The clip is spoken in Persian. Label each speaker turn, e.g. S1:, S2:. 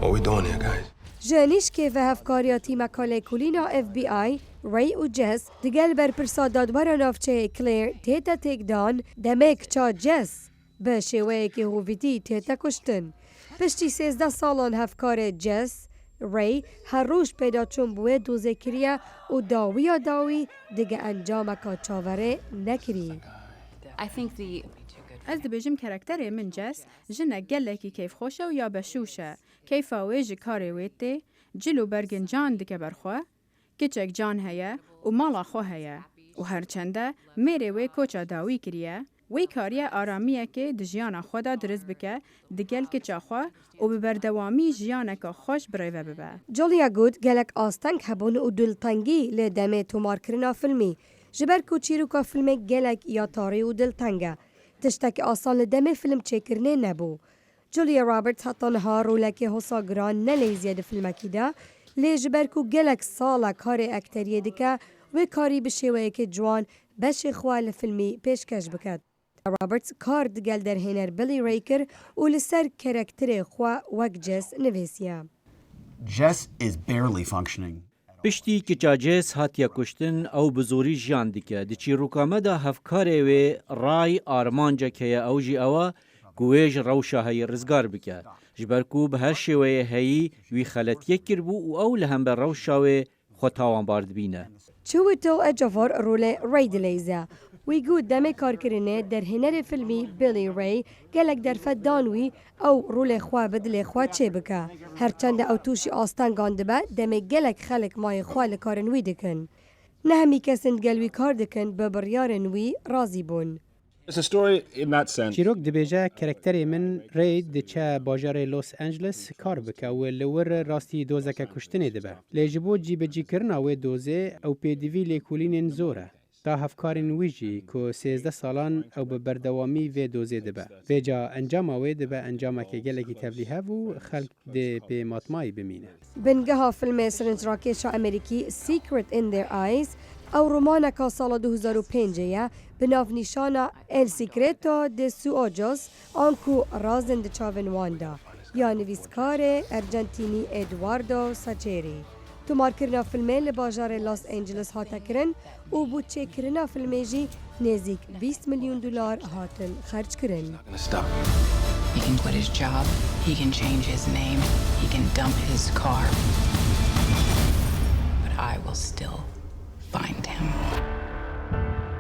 S1: What are we doing here, guys?
S2: جانیش که و هفکاریاتی مکاله کلینا FBI ری و جس دگل بر پرسا دادبارا نافچه کلیر تیتا تکدان دمک چا جس به شوه که هویتی تیتا کشتن. پشتی 13 سالان هفکار جس ری هر روش پیدا چون بوه دوزه کریه و داوی دیگه انجام که چاوره نکری.
S3: از دبیجم کرکتر من جس جنه گلکی کیف خوشه و یا بشوشه کیف آویج کاری ویده جلو برگن جان دیگه برخواه کچک جان هیا و مالا خو هیا و هرچنده میره وی کوچا داوی کریه وی کاریه آرامیه که دجیانا خدا درست بکه دگل کچا خواه و ببردوامی جیانا که خوش بریوه ببه.
S2: جولیا گود گلک آستنگ هبون و دلتنگی لدمه تومار کرنا فیلمی جبر کوچیرو که فیلم گلک یا تاری و دلتنگه تشتک آسان لدمه فیلم چکرنه نبو. جولیا رابرتس حتی نها رولک حسا گران نلیزید فیلمکی ده لیجبر کو گلک سالا کار اکتریه دکه و کاری بشیوه که جوان بشه خواه فیلمی پیشکش بکد. رابرتس کار دگل در هنر بلی ریکر و لسر کرکتر خواه وک جس نویسیه.
S4: Jess is barely functioning.
S5: پشتی که جاجس هاتیا کشتن او بزوری جان دیکه دیچی روکامه دا هفکاره و رای آرمانجا که اوجی اوا گویج روشا های رزگار بکه جبرکو به هر شوه هایی وی خلط یکر بو و او لهم بر روشا و خطاوان بارد بینه.
S2: چوی تو اجافار رول ری دلیزه وی گود دم کار کرنه در هنر فیلمی بیلی ری گلک در فدانوی او رول خواه بدل خواه چه بکه هرچند او توشی آستان گانده با دم گلک خلق مای خواه لکارنوی دکن نه همی کسند گلوی کار دکن ببریارنوی رازی بون.
S6: چیروک دبیجه کرکتری من رید دچه باجار لوس انجلس کار بکه و لور راستی دوزه که کشتنی دبه لیجبو جیب جی کرنا و دوزه او پیدوی لیکولین زوره تا هفکارین ویجی که 13 سالان او به بردوامی و دوزه دبه ویجا انجام و دبه انجام که گلگی تبلیه و خلق ده به ماتمایی بمینه.
S2: بنگه ها فیلم سرنج راکیش امریکی Secret in Their Eyes او رومانه که سال 2005 به ناو نیشانا El Secreto de Su Ojos آنکو رازند چاوی ئەواندا یا نویسکار ارجنتینی ادواردو ساچری. تومار کرنا فیلمه لباجار لاس انجلس هاتا کرن و بودچه کرنا فیلمه جی نزدیک 20 میلیون دلار هاتن خرج کرن.
S7: He can quit his job, he can change his name, he can dump his car. But I will still find him.